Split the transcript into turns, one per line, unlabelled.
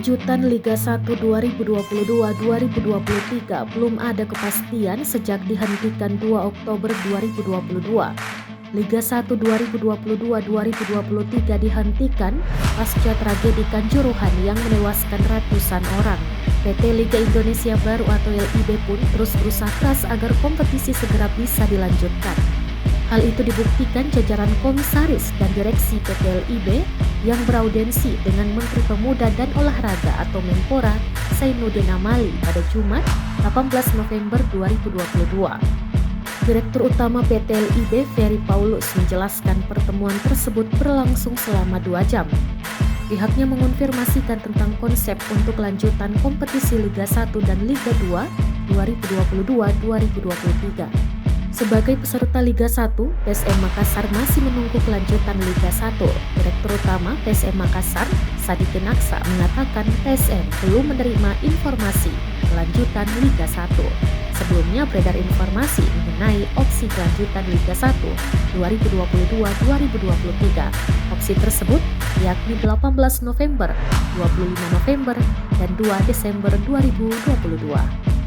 Kelanjutan Liga 1 2022-2023 belum ada kepastian sejak dihentikan 2 Oktober 2022. Liga 1 2022-2023 dihentikan pasca tragedi Kanjuruhan yang menewaskan ratusan orang. PT Liga Indonesia Baru atau LIB pun terus berusaha keras agar kompetisi segera bisa dilanjutkan. Hal itu dibuktikan jajaran komisaris dan direksi PT LIB yang beraudensi dengan Menteri Pemuda dan Olahraga atau Menpora Zainuddin Amali pada Jumat 18 November 2022. Direktur Utama PT LIB Ferry Paulus menjelaskan pertemuan tersebut berlangsung selama 2 jam. Pihaknya mengonfirmasikan tentang konsep untuk lanjutan kompetisi Liga 1 dan Liga 2 2022-2023. Sebagai peserta Liga 1, PSM Makassar masih menunggu kelanjutan Liga 1. Direktur Utama PSM Makassar, Sadikin Aksa, mengatakan PSM belum menerima informasi kelanjutan Liga 1. Sebelumnya beredar informasi mengenai opsi kelanjutan Liga 1 2022-2023. Opsi tersebut yakni 18 November, 25 November, dan 2 Desember 2022.